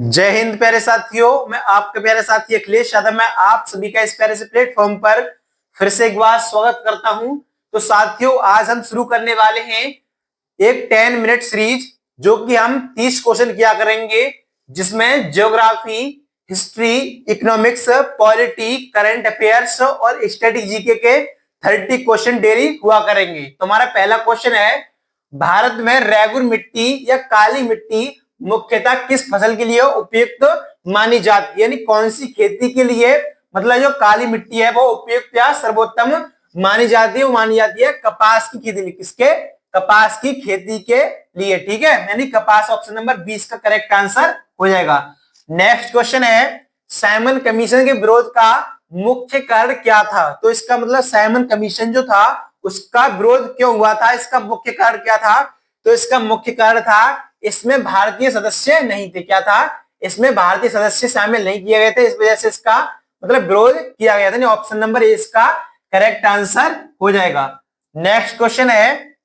जय हिंद प्यारे साथियों, मैं आपके प्यारे साथी अखिलेश यादव। मैं आप सभी का इस प्यारे से प्लेटफॉर्म पर फिर से एक बार स्वागत करता हूं। तो साथियों, आज हम शुरू करने वाले हैं एक 10 मिनट सीरीज, जो कि हम 30 क्वेश्चन किया करेंगे, जिसमें geography, history, economics, polity, current affairs और स्टैटिक जीके के 30 क्वेश्चन डेली हुआ करेंगे। तो हमारा पहला क्वेश्चन है, भारत में रेगुर मिट्टी या काली मिट्टी मुख्यतः किस फसल के लिए उपयुक्त मानी जाती है, यानी कौन सी खेती के लिए, मतलब जो काली मिट्टी है वो उपयुक्त या सर्वोत्तम मानी जाती है। वो मानी जाती है कपास की खेती लिए। किसके? कपास की खेती के लिए। ठीक है, यानी कपास। ऑप्शन नंबर 20 का करेक्ट आंसर हो जाएगा। नेक्स्ट क्वेश्चन है, साइमन कमीशन के विरोध का मुख्य कारण क्या था? तो इसका मतलब साइमन कमीशन जो था उसका विरोध क्यों हुआ था, इसका मुख्य कारण क्या था? तो इसका मुख्य कारण था, इसमें भारतीय सदस्य नहीं थे। क्या था? इसमें भारतीय सदस्य शामिल नहीं किए गए थे, इस वजह से इसका मतलब विरोध किया गया था। ऑप्शन नंबर ए इसका करेक्ट आंसर हो जाएगा। नेक्स्ट क्वेश्चन है,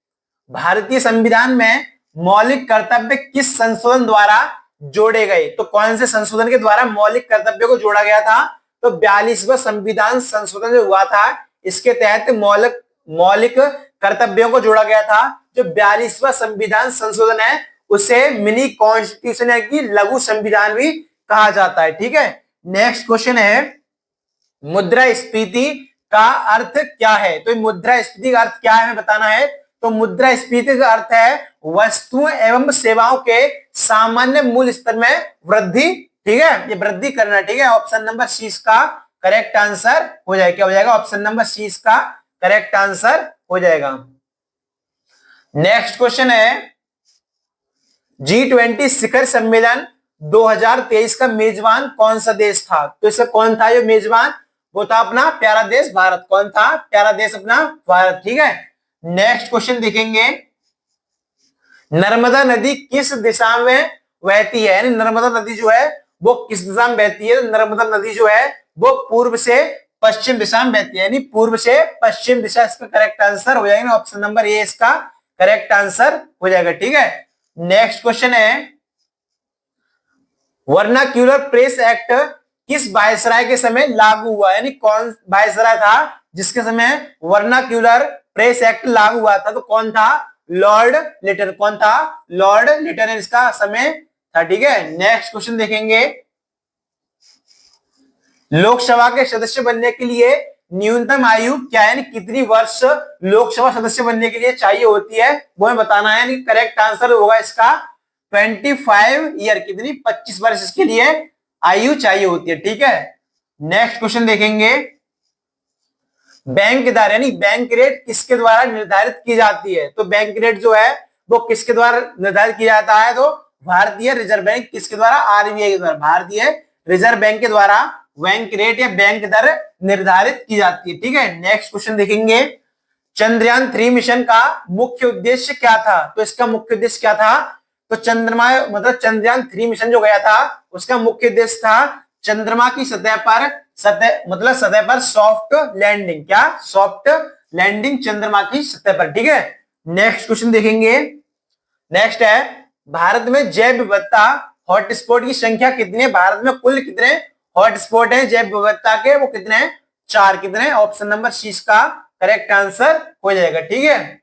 भारतीय संविधान में मौलिक कर्तव्य किस संशोधन द्वारा जोड़े गए? तो कौन से संशोधन के द्वारा मौलिक कर्तव्य को जोड़ा गया था? तो 42वां संविधान संशोधन जो हुआ था, इसके तहत मौलिक कर्तव्यों को जोड़ा गया था। जो 42वां संविधान संशोधन है उसे मिनी कॉन्स्टिट्यूशन यानी कि लघु संविधान भी कहा जाता है। ठीक है। नेक्स्ट क्वेश्चन है, मुद्रास्फीति का अर्थ क्या है? तो मुद्रास्फीति का अर्थ क्या है हमें बताना है। तो मुद्रास्फीति का अर्थ है वस्तुओं एवं सेवाओं के सामान्य मूल्य स्तर में वृद्धि। ठीक है, ये वृद्धि करना। ठीक है, ऑप्शन नंबर सी इसका करेक्ट आंसर हो जाएगा। क्या हो जाएगा? ऑप्शन नंबर सी इसका करेक्ट आंसर हो जाएगा। नेक्स्ट क्वेश्चन है, G20 शिखर सम्मेलन 2023 का मेजबान कौन सा देश था? तो इसका कौन था जो मेजबान? वो था अपना प्यारा देश भारत। कौन था? प्यारा देश अपना भारत। ठीक है। नेक्स्ट क्वेश्चन देखेंगे, नर्मदा नदी किस दिशा में बहती है? यानी नर्मदा नदी जो है वो किस दिशा में बहती है? नर्मदा नदी जो है वो पूर्व से पश्चिम दिशा में बहती है, यानी पूर्व से पश्चिम दिशा इसका करेक्ट आंसर हो जाएगा। ऑप्शन नंबर ए इसका करेक्ट आंसर हो जाएगा। ठीक है। नेक्स्ट क्वेश्चन है, वर्नाक्यूलर प्रेस एक्ट किस वायसराय के समय लागू हुआ? यानी कौन वायसराय था जिसके समय वर्नाक्यूलर प्रेस एक्ट लागू हुआ था? तो कौन था? लॉर्ड लिटन। कौन था? लॉर्ड लिटन इसका समय था। ठीक है। नेक्स्ट क्वेश्चन देखेंगे, लोकसभा के सदस्य बनने के लिए न्यूनतम आयु क्या है? यानी कितनी वर्ष लोकसभा सदस्य बनने के लिए चाहिए होती है, वो हमें बताना है। यानी करेक्ट आंसर होगा इसका 25 ईयर। कितनी? 25 वर्ष इसके लिए आयु चाहिए होती है। ठीक है। नेक्स्ट क्वेश्चन देखेंगे, बैंक दर यानी बैंक रेट किसके द्वारा निर्धारित की जाती है? तो बैंक रेट जो है वो किसके द्वारा निर्धारित किया जाता है? तो भारतीय रिजर्व बैंक। किसके द्वारा? आरबीआई के द्वारा, भारतीय रिजर्व बैंक के द्वारा बैंक रेट या बैंक दर निर्धारित की जाती है। ठीक है। नेक्स्ट क्वेश्चन देखेंगे, चंद्रयान 3 मिशन का मुख्य उद्देश्य क्या था? तो इसका मुख्य उद्देश्य क्या था? तो चंद्रमा मतलब चंद्रयान 3 मिशन जो गया था उसका मुख्य उद्देश्य था चंद्रमा की सतह पर सॉफ्ट लैंडिंग। क्या? सॉफ्ट लैंडिंग चंद्रमा की सतह पर। ठीक है। नेक्स्ट क्वेश्चन देखेंगे, नेक्स्ट है, भारत में जैव विविधता हॉटस्पॉट की संख्या कितनी है? भारत में कुल कितने हॉटस्पॉट है जैव विविधता के? वो कितने हैं? 4। कितने? ऑप्शन नंबर सी का करेक्ट आंसर हो जाएगा। ठीक है।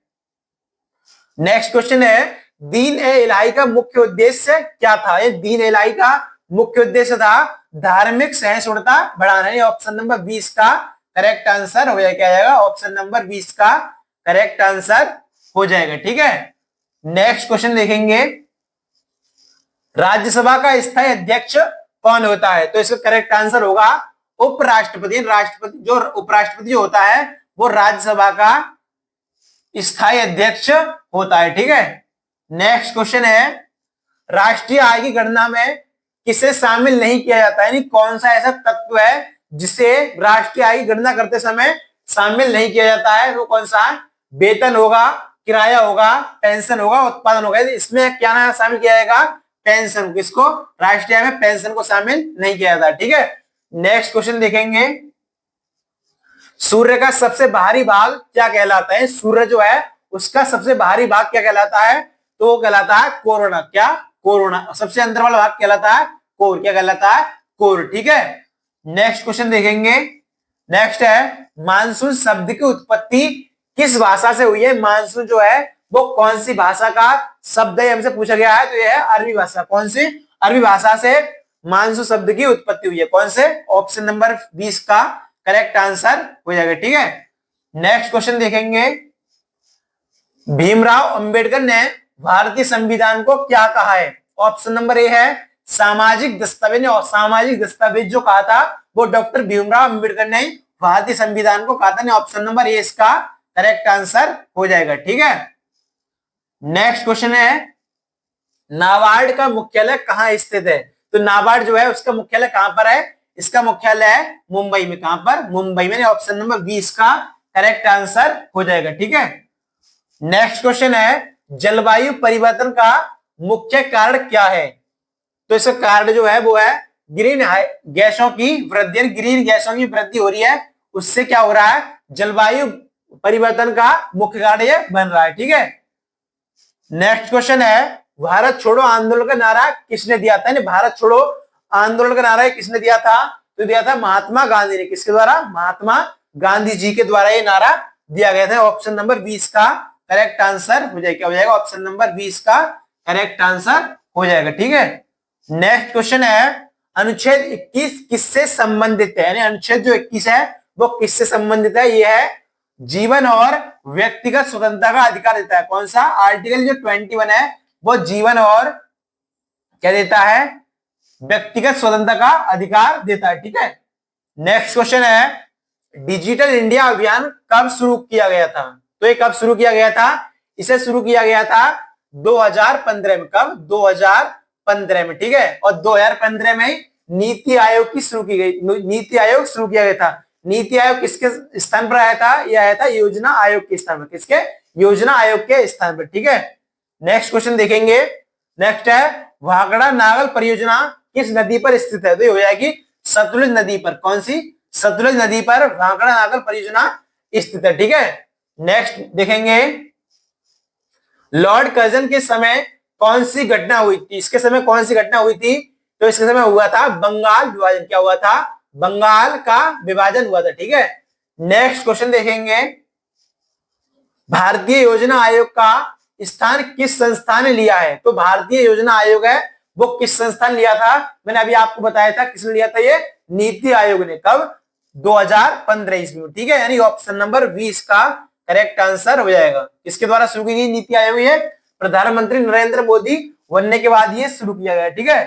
नेक्स्ट क्वेश्चन है, दीन ए इलाही का मुख्य उद्देश्य क्या था? ये दीन ए इलाही का मुख्य उद्देश्य था धार्मिक सहिष्णुता बढ़ाना। है ऑप्शन नंबर 20 का करेक्ट आंसर हो जाएगा। क्या आएगा? ऑप्शन नंबर 20 का करेक्ट आंसर हो जाएगा। ठीक है। नेक्स्ट क्वेश्चन देखेंगे, राज्यसभा का स्थायी अध्यक्ष कौन होता है? तो इसका करेक्ट आंसर होगा उपराष्ट्रपति। राष्ट्रपति जो उपराष्ट्रपति जो होता है वो राज्यसभा का स्थायी अध्यक्ष होता है। ठीक है। नेक्स्ट क्वेश्चन है, राष्ट्रीय आय की गणना में किसे शामिल नहीं किया जाता? यानी कौन सा ऐसा तत्व है जिसे राष्ट्रीय आय की गणना करते समय शामिल नहीं किया जाता है? वो कौन सा है? वेतन होगा, किराया होगा, पेंशन होगा, उत्पादन होगा। इसमें क्या ना शामिल किया जाएगा? पेंशन। किसको? राष्ट्रीय आय में पेंशन को शामिल नहीं किया जाता। ठीक है। नेक्स्ट क्वेश्चन देखेंगे, सूर्य का सबसे बाहरी भाग क्या कहलाता है? सूर्य जो है उसका सबसे बाहरी भाग क्या कहलाता है? तो वो कहलाता है कोरोना। क्या? कोरोना। सबसे अंदर वाला भाग कहलाता है कोर। क्या कहलाता है? कोर। ठीक है, नेक्स्ट क्वेश्चन देखेंगे। नेक्स्ट है मानसून शब्द की उत्पत्ति किस भाषा से हुई है? मानसून जो है वो कौन सी भाषा का शब्द है, हमसे पूछा गया है, तो यह है अरबी भाषा। कौन सी? अरबी भाषा से मानसून शब्द की उत्पत्ति हुई है। कौन से? ऑप्शन नंबर 20 का करेक्ट आंसर हो जाएगा। ठीक है, नेक्स्ट क्वेश्चन देखेंगे। भीमराव अंबेडकर ने भारतीय संविधान को क्या कहा है? ऑप्शन नंबर ए है सामाजिक दस्तावेज। और सामाजिक दस्तावेज जो कहा था वो डॉक्टर भीमराव अंबेडकर ने भारतीय संविधान को कहा था। ऑप्शन नंबर ए इसका करेक्ट आंसर हो जाएगा। ठीक है, नेक्स्ट क्वेश्चन है नाबार्ड का मुख्यालय कहाँ स्थित है? तो नाबार्ड जो है उसका मुख्यालय कहां पर है? इसका मुख्यालय है मुंबई में। कहां पर? मुंबई में। ऑप्शन नंबर 20 का करेक्ट आंसर हो जाएगा। ठीक है, नेक्स्ट क्वेश्चन है जलवायु परिवर्तन का मुख्य कारण क्या है? तो इसका कारण जो है वो है ग्रीन गैसों की वृद्धि। ग्रीन गैसों की वृद्धि हो रही है, उससे क्या हो रहा है? जलवायु परिवर्तन का मुख्य कारण ये बन रहा है। ठीक है, नेक्स्ट क्वेश्चन है भारत छोड़ो आंदोलन का नारा किसने दिया था? भारत छोड़ो आंदोलन का नारा किसने दिया था? तो दिया था महात्मा गांधी ने। किसके द्वारा? महात्मा गांधी जी के द्वारा ये नारा दिया गया था। ऑप्शन नंबर 20 का करेक्ट आंसर हो जाएगा। क्या हो जाएगा? ऑप्शन नंबर 20 का करेक्ट आंसर हो जाएगा। ठीक है, नेक्स्ट क्वेश्चन है अनुच्छेद 21 किससे संबंधित है? यानी अनुच्छेद जो 21 है वो किससे संबंधित है? ये है जीवन और व्यक्तिगत स्वतंत्रता का अधिकार देता है। कौन सा? आर्टिकल जो 21 है वो जीवन और क्या देता है? व्यक्तिगत स्वतंत्रता का अधिकार देता है। ठीक है, नेक्स्ट क्वेश्चन है डिजिटल इंडिया अभियान कब शुरू किया गया था? तो ये कब शुरू किया गया था? इसे शुरू किया गया था 2015 में। कब? 2015 में। ठीक है, और 2015 में नीति आयोग की शुरू की गई। नीति आयोग शुरू किया गया था। नीति आयोग किसके स्थान पर आया था? यह आया था योजना आयोग के स्थान पर। किसके? योजना आयोग के स्थान पर। ठीक है, नेक्स्ट क्वेश्चन देखेंगे। नेक्स्ट है भाखड़ा नागल परियोजना किस नदी पर स्थित है? तो ये हो जाएगी सतलुज नदी पर। कौन सी? सतलुज नदी पर भाखड़ा नागल परियोजना स्थित है। ठीक है, नेक्स्ट देखेंगे लॉर्ड कर्जन के समय कौन सी घटना हुई थी? इसके समय कौन सी घटना हुई थी? तो इसके समय हुआ था बंगाल विभाजन। क्या हुआ था? बंगाल का विभाजन हुआ था। ठीक है, नेक्स्ट क्वेश्चन देखेंगे भारतीय योजना आयोग का स्थान किस संस्था ने लिया है? तो भारतीय योजना आयोग है वो किस संस्था ने लिया था? मैंने अभी आपको बताया था किसने लिया था, ये नीति आयोग ने। कब? 2015 ईस्वी में। ठीक है, यानी ऑप्शन नंबर 20 का करेक्ट आंसर हो जाएगा। इसके द्वारा शुरू की गई नीति आयोग है प्रधानमंत्री नरेंद्र मोदी बनने के बाद ये शुरू किया गया। ठीक है,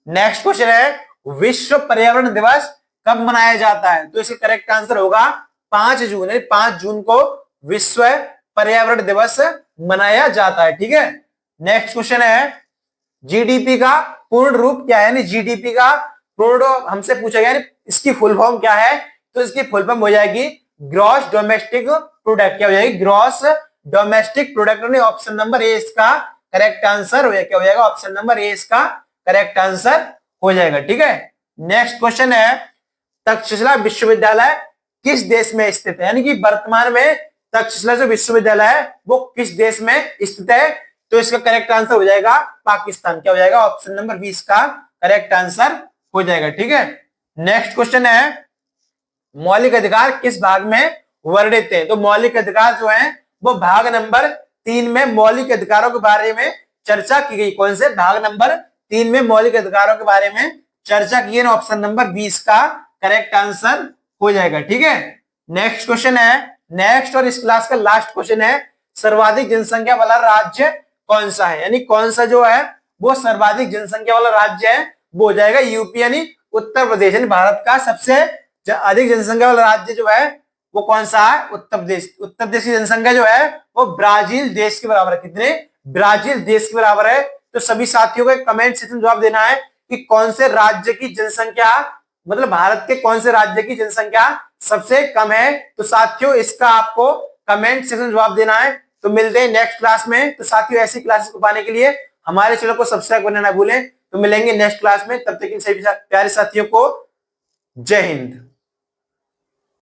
नेक्स्ट क्वेश्चन है विश्व पर्यावरण दिवस कब मनाया जाता है? तो इसका करेक्ट आंसर होगा 5 जून। 5 जून को विश्व पर्यावरण दिवस मनाया जाता है। ठीक है, नेक्स्ट क्वेश्चन है जीडीपी का पूर्ण रूप क्या है? जीडीपी का पूर्ण रूप हमसे पूछा गया, इसकी फुल फॉर्म क्या है? तो इसकी फुल फॉर्म हो जाएगी ग्रॉस डोमेस्टिक प्रोडक्ट। क्या हो जाएगी? Gross domestic product. Option number A इसका करेक्ट आंसर हो जाएगा। क्या हो जाएगा? ऑप्शन नंबर ए इसका करेक्ट आंसर हो जाएगा। ठीक है, नेक्स्ट क्वेश्चन है तक्षशिला विश्वविद्यालय किस देश में स्थित है? यानी कि वर्तमान में तक्षशिला जो विश्वविद्यालय है वो किस देश में स्थित है? तो इसका करेक्ट आंसर हो जाएगा पाकिस्तान। क्या हो जाएगा? ऑप्शन नंबर 20 का करेक्ट आंसर हो जाएगा। ठीक है, नेक्स्ट क्वेश्चन है मौलिक अधिकार किस भाग में वर्णित है? तो मौलिक अधिकार जो है वो भाग नंबर 3 में मौलिक अधिकारों के बारे में चर्चा की गई। कौन से? भाग नंबर 3 में मौलिक अधिकारों के बारे में चर्चा की है। ऑप्शन नंबर 20 का करेक्ट आंसर हो जाएगा। ठीक है, नेक्स्ट क्वेश्चन है नेक्स्ट और इस क्लास का लास्ट क्वेश्चन है सर्वाधिक जनसंख्या वाला राज्य कौन सा है? यानी कौन सा जो है वो सर्वाधिक जनसंख्या वाला राज्य है? वो हो जाएगा यूपी यानी उत्तर प्रदेश। यानी भारत का सबसे अधिक जनसंख्या वाला राज्य जो है वो कौन सा है? उत्तर प्रदेश। उत्तर प्रदेश की जनसंख्या जो है वो ब्राजील देश के बराबर है। कितने? ब्राजील देश के बराबर है। तो सभी साथियों को कमेंट सेक्शन में जवाब देना है कि कौन से राज्य की जनसंख्या, मतलब भारत के कौन से राज्य की जनसंख्या सबसे कम है। तो साथियों इसका आपको कमेंट सेक्शन में जवाब देना है। तो मिलते हैं नेक्स्ट क्लास में। तो साथियों ऐसी क्लासेस को पाने के लिए हमारे चैनल को सब्सक्राइब करना ना भूलें। तो मिलेंगे नेक्स्ट क्लास में, तब तक इन सभी प्यारे साथियों को जय हिंद।